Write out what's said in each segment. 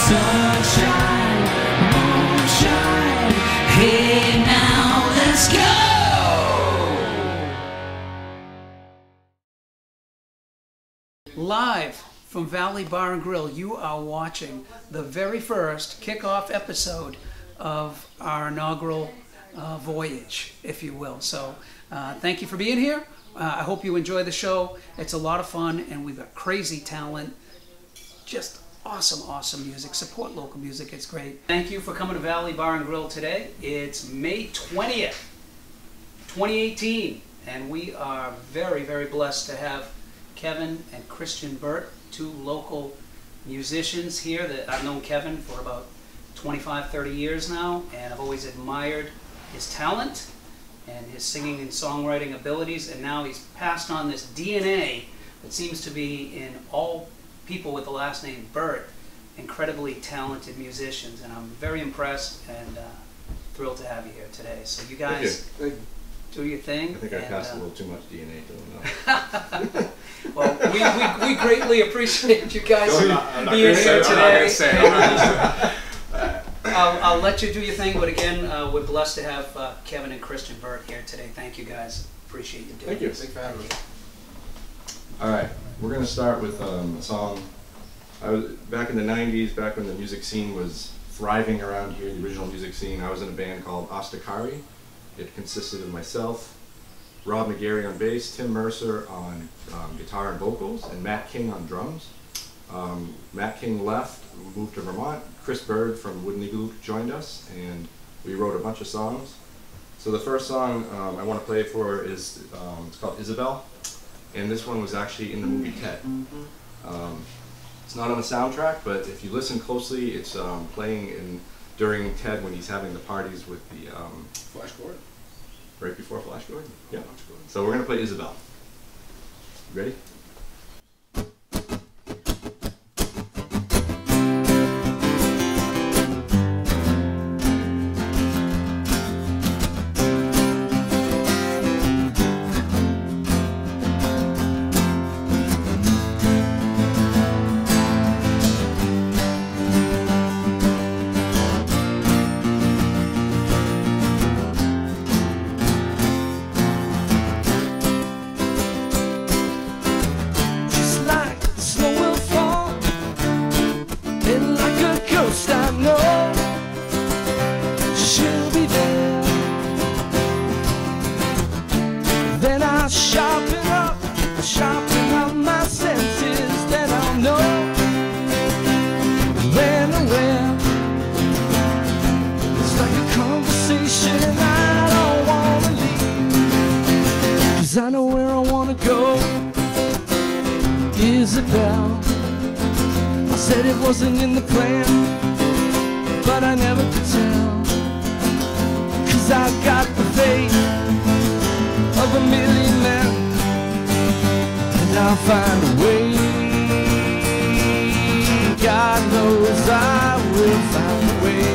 Sunshine, moonshine, hey now let's go! Live from Valley Bar and Grill, you are watching the very first kickoff episode of our inaugural voyage, if you will. So thank you for being here. I hope you enjoy the show. It's a lot of fun, and we've got crazy talent. Just awesome music. Support local music. It's great. Thank you for coming to Valley Bar and Grill today. It's May 20th, 2018, and we are very blessed to have Kevin and Christian Burt, two local musicians here. That I've known Kevin for about 25-30 years now, and I've always admired his talent and his singing and songwriting abilities, and now he's passed on this DNA that seems to be in all people with the last name Burt, incredibly talented musicians, and I'm very impressed and thrilled to have you here today. So you guys do your thing. I think I passed a little too much DNA to them. Well, we greatly appreciate you guys being here today. I'll let you do your thing, but again, we're blessed to have Kevin and Christian Burt here today. Thank you guys. Appreciate you doing it. Thank you. Thanks for having me. All right, we're going to start with a song. I was back in the 90s, back when the music scene was thriving around here, the original music scene. I was in a band called Ostakari. It consisted of myself, Rob McGarry on bass, Tim Mercer on guitar and vocals, and Matt King on drums. Matt King left, moved to Vermont. Chris Bird from Wooden Igloo joined us, and we wrote a bunch of songs. So the first song I want to play for is it's called Isabel, and this one was actually in the movie Ted. It's not on the soundtrack, but if you listen closely, it's playing during Ted when he's having the parties with the Flash Gordon. Right before Flash Gordon? Yeah. So we're going to play Isabel. Ready? Sharpen up my senses, then I'll know when and where. It's like a conversation I don't wanna leave, 'cause I know where I wanna go. Isabel, I said it wasn't in the plan, but I never could tell, 'cause I got the faith of a million men. I'll find a way, God knows I will find a way.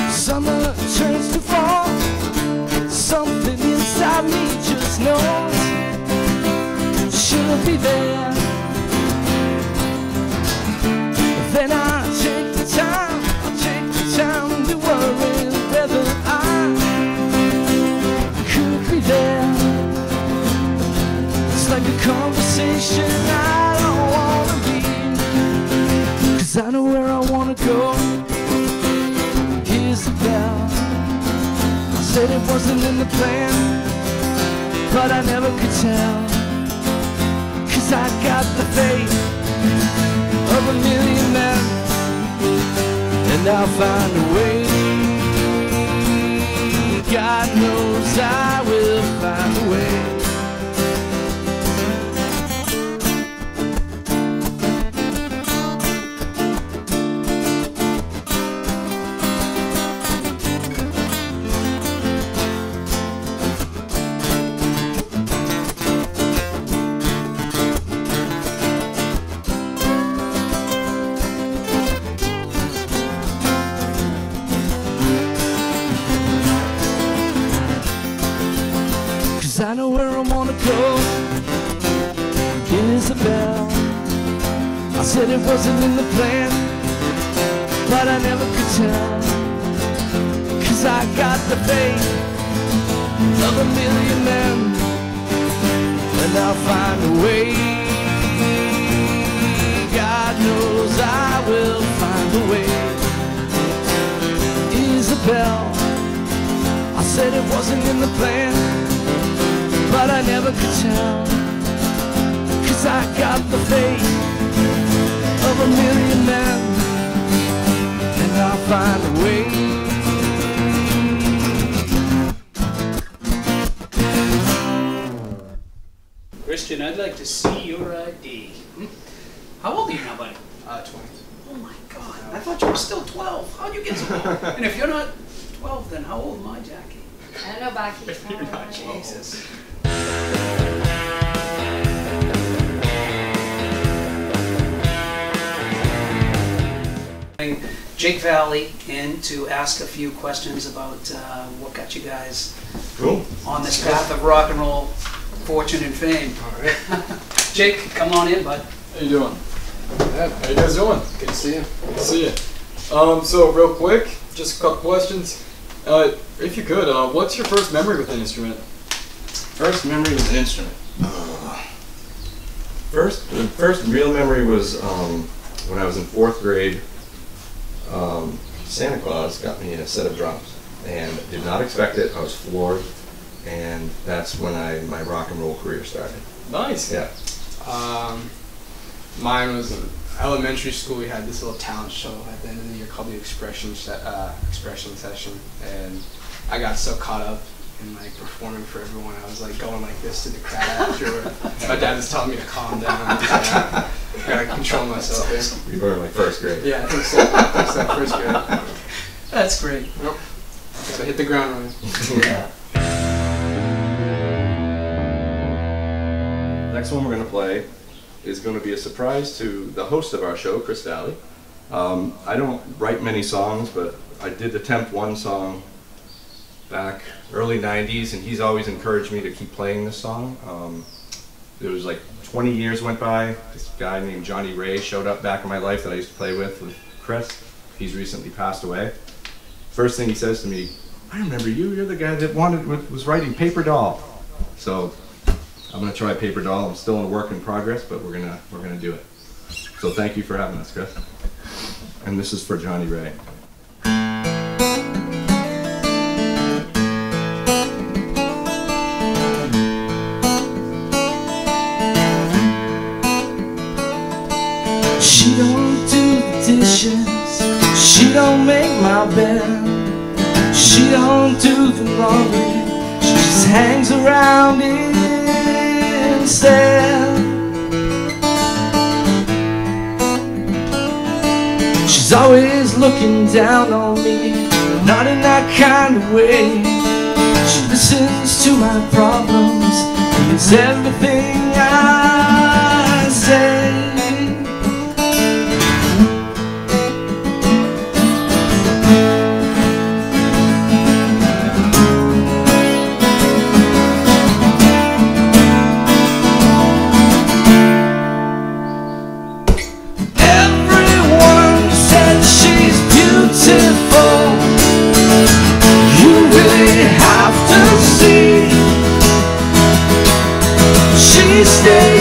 Summer turns to fall, something inside me just knows she'll be there. Then I take the time to worry whether I could be there. Like a conversation I don't wanna leave, 'cause I know where I wanna go. Isabel, I said it wasn't in the plan, but I never could tell, 'cause I got the faith of a million men, and I'll find a way. God knows I will find a way. I said it wasn't in the plan, but I never could tell, 'cause I got the faith of a million men, and I'll find a way. God knows I will find a way. Isabel, I said it wasn't in the plan, but I never could tell, 'cause I got the faith of a million men, and I'll find a way. Christian, I'd like to see your ID. How old are you now, buddy? 20. Oh my God, I thought you were still 12. How'd you get so old? And if you're not 12, then how old am I, Jackie? I don't know, Becky. You're not Jesus. Jake Valley in to ask a few questions about what got you guys Cool. on this path of rock and roll, fortune and fame. All right. Jake, come on in, bud. How you doing? Yeah, how you guys doing? Good to see you. Good to see you. So real quick, just a couple questions. If you could, what's your first memory with an instrument? First memory with an instrument. The first real memory was when I was in 4th grade. Santa Claus got me a set of drums, and did not expect it. I was floored, and that's when my rock and roll career started. Nice. Yeah. Mine was in elementary school. We had this little talent show at the end of the year called the expression session, and I got so caught up in like performing for everyone. I was like going like this to the crowd afterward. My dad was telling me to calm down. I gotta control myself here. You were in like 1st grade. Yeah, I think so. First grade. That's great. Nope. Gotta hit the ground running. Yeah. Next one we're going to play is going to be a surprise to the host of our show, Chris Valley. I don't write many songs, but I did attempt one song back early 90s, and he's always encouraged me to keep playing this song. It was like 20 years went by. This guy named Johnny Ray showed up back in my life that I used to play with Chris. He's recently passed away. First thing he says to me, "I remember you. You're the guy that was writing Paper Doll." So I'm gonna try Paper Doll. I'm still in work in progress, but we're gonna do it. So thank you for having us, Chris. And this is for Johnny Ray. She don't do the dishes, she don't make my bed, she don't do the laundry, she just hangs around instead. She's always looking down on me, not in that kind of way. She listens to my problems, believes everything I say. Stay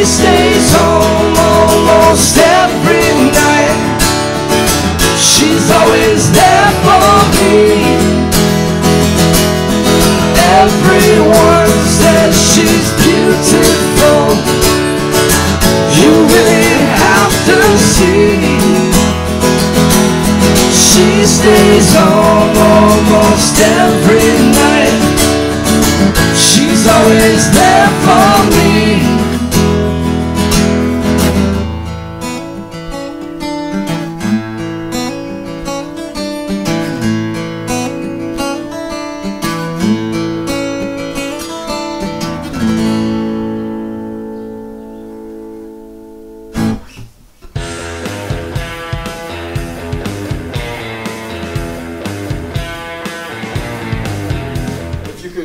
stays home almost every night. She's always there for me. Everyone says she's beautiful. You really have to see. She stays home almost every night. She's always there for me.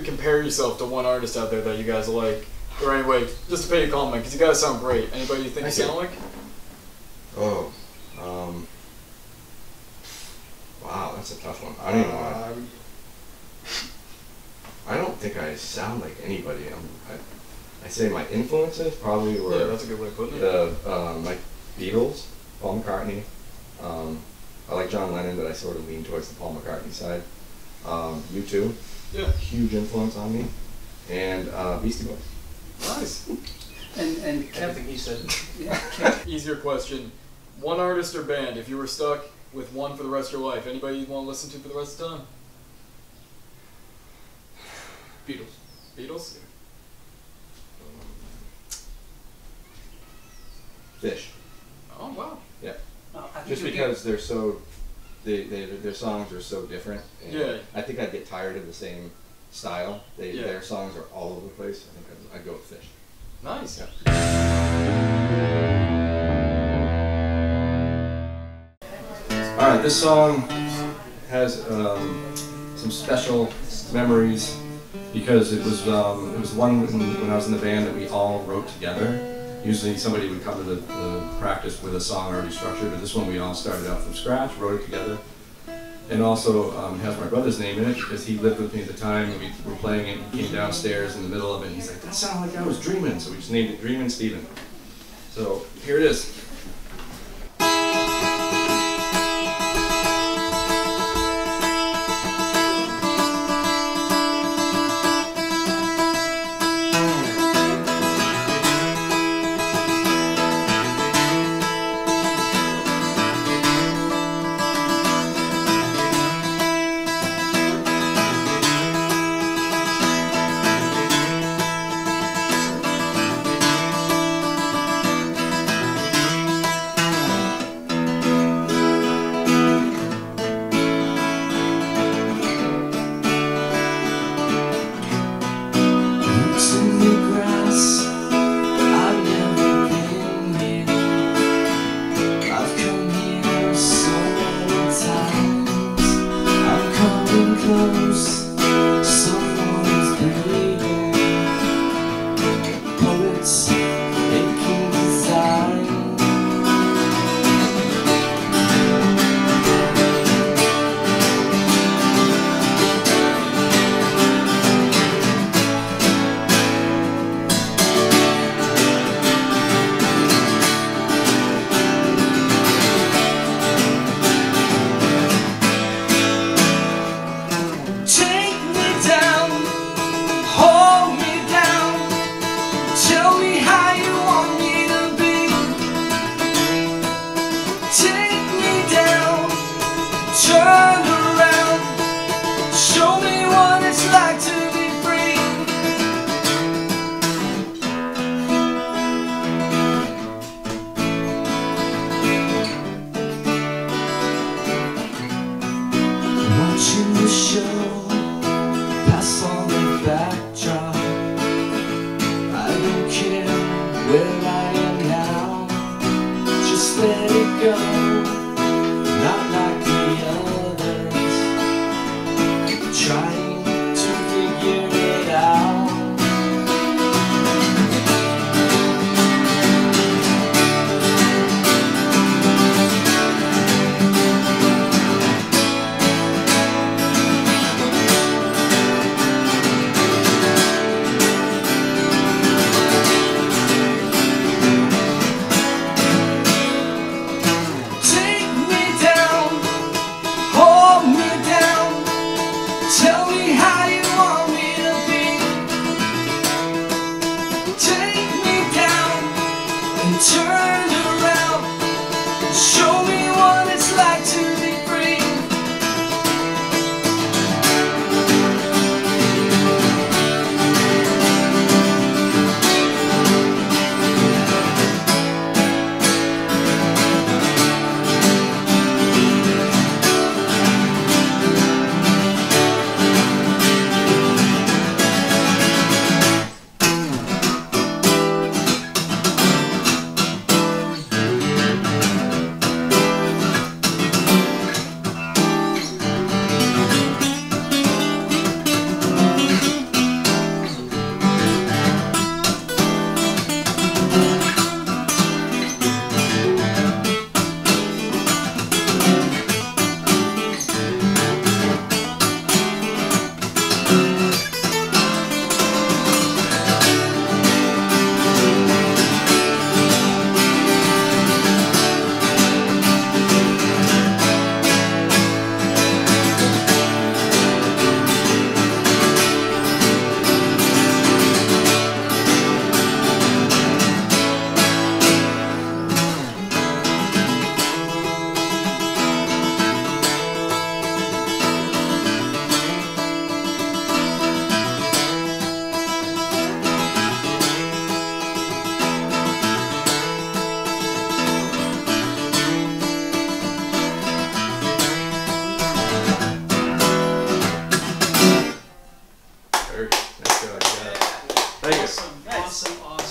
Compare yourself to one artist out there that you guys like, or anyway, just to pay a compliment, because you guys sound great. Anybody you think you sound like? Oh, wow, that's a tough one. I don't even know. I don't think I sound like anybody. I say my influences probably were. Yeah, that's a good way of putting it. Like Beatles, Paul McCartney. I like John Lennon, but I sort of lean towards the Paul McCartney side. U2. Yeah. Huge influence on me. And Beastie Boys. Nice. And Kevin, Everything he said. yeah, Easier question. One artist or band, if you were stuck with one for the rest of your life, anybody you'd want to listen to for the rest of the time? Beatles. Beatles? Fish. Oh, wow. Yeah. I think Just you'll because they're so, their songs are so different. And Yeah. I think I'd get tired of the same style. Yeah. Their songs are all over the place. I think I'd go with Fish. Nice. Yeah. All right, this song has some special memories because it was one when I was in the band that we all wrote together. Usually somebody would come to the practice with a song already structured, but this one we all started out from scratch, wrote it together. And also has my brother's name in it because he lived with me at the time and we were playing it and he came downstairs in the middle of it and he's like, that sounded like I was dreaming, so we just named it Dreamin' Steven. So here it is.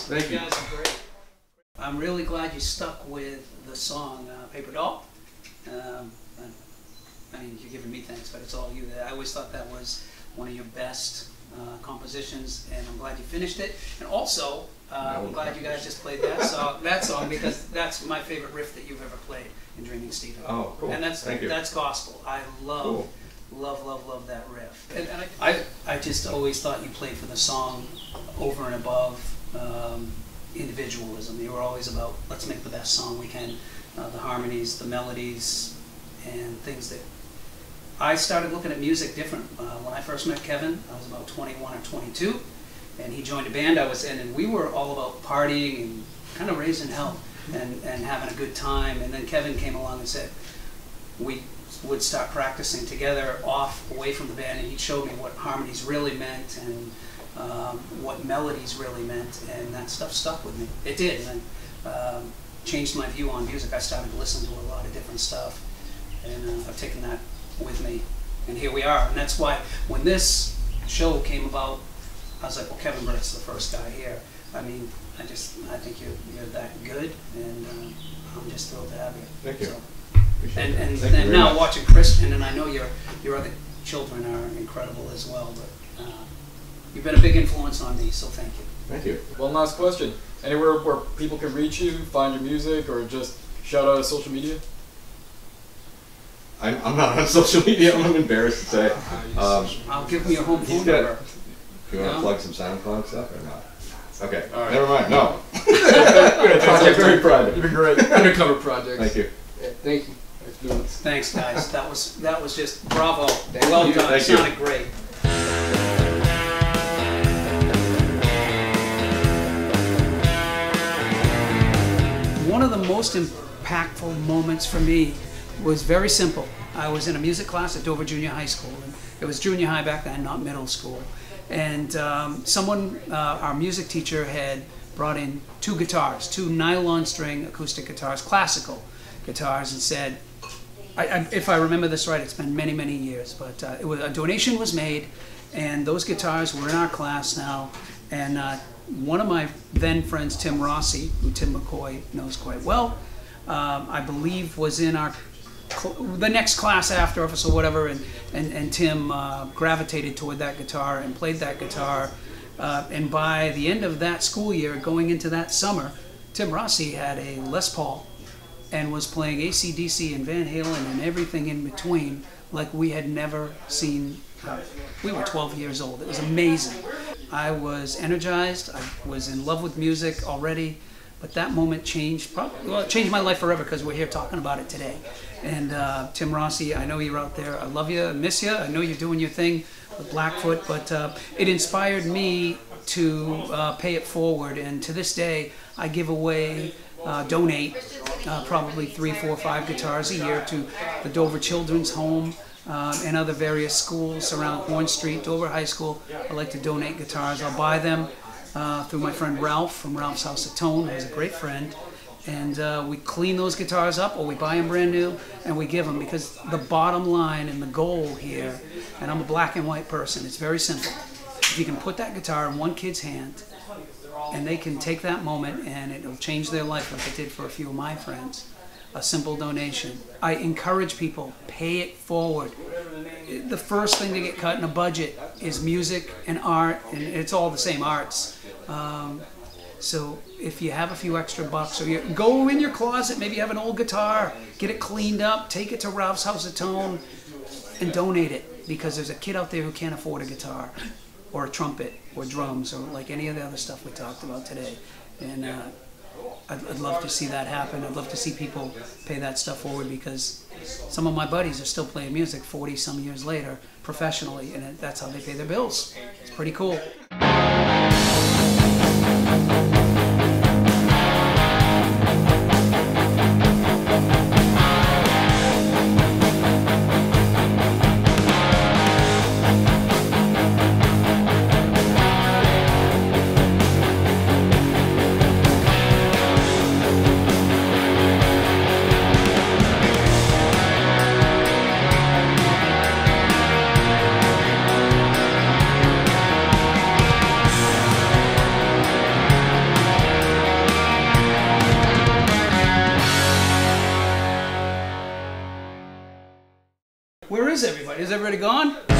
Thank you. guys are great. I'm really glad you stuck with the song Paper Doll. I mean, you're giving me thanks, but it's all you. I always thought that was one of your best compositions, and I'm glad you finished it. And also, I'm glad you guys just played that song because that's my favorite riff that you've ever played in Dreaming Stephen. Oh, cool. And that's gospel. I love that riff. And I just always thought you played for the song over and above individualism. You were always about, let's make the best song we can. The harmonies, the melodies, and things that... I started looking at music different. When I first met Kevin, I was about 21 or 22, and he joined a band I was in, and we were all about partying and kind of raising hell and having a good time. And then Kevin came along and said we would start practicing together away from the band, and he showed me what harmonies really meant and what melodies really meant, and that stuff stuck with me. It did, and changed my view on music. I started to listen to a lot of different stuff, and I've taken that with me, and here we are. And that's why when this show came about, I was like, well, Kevin Burt's the first guy here. I mean, I think you're that good, and I'm just thrilled to have you. Thank you. So, Appreciate that. and Thank you very now much. watching Christian, and I know your other children are incredible as well, but you've been a big influence on me, so thank you. Thank you. One last question. Anywhere where people can reach you, find your music, or just shout out on social media? I'm not on social media. I'm embarrassed to say. I'll give me your home phone He's got- number. You want to No? plug some SoundCloud stuff or not? Okay, All right. never mind. No. Project Very private. You've been great. Undercover projects. Thank you. Yeah, thank you. Thanks for doing this. Thanks, guys. That was just bravo. Well you. done. It Thank you. sounded great. One of the most impactful moments for me was very simple. I was in a music class at Dover Junior High School, and it was junior high back then, not middle school. And our music teacher had brought in two guitars, two nylon string acoustic guitars, classical guitars, and said, if I remember this right, it's been many, many years, but a donation was made, and those guitars were in our class now. And one of my then friends, Tim Rossi, who Tim McCoy knows quite well, I believe was in the next class after us or whatever, and Tim gravitated toward that guitar and played that guitar. And by the end of that school year, going into that summer, Tim Rossi had a Les Paul and was playing AC/DC and Van Halen and everything in between like we had never seen. We were 12 years old. It was amazing. I was energized. I was in love with music already, but that moment changed. It changed my life forever because we're here talking about it today. And Tim Rossi, I know you're out there. I love you. I miss you. I know you're doing your thing with Blackfoot, but it inspired me to pay it forward. And to this day, I give away, donate probably 3, 4, 5 guitars a year to the Dover Children's Home. And other various schools around Horn Street, Dover High School. I like to donate guitars. I'll buy them through my friend Ralph from Ralph's House of Tone, who's a great friend. And we clean those guitars up, or we buy them brand new, and we give them, because the bottom line and the goal here, and I'm a black and white person, it's very simple. If you can put that guitar in one kid's hand, and they can take that moment and it'll change their life like it did for a few of my friends. A simple donation. I encourage people, pay it forward. The first thing to get cut in a budget is music and art, and it's all the same arts. So if you have a few extra bucks, or you go in your closet, maybe you have an old guitar, get it cleaned up, take it to Ralph's House of Tone, and donate it, because there's a kid out there who can't afford a guitar, or a trumpet, or drums, or like any of the other stuff we talked about today. And I'd love to see that happen. I'd love to see people pay that stuff forward, because some of my buddies are still playing music 40-some years later professionally, and that's how they pay their bills. It's pretty cool. Where is everybody? Is everybody gone?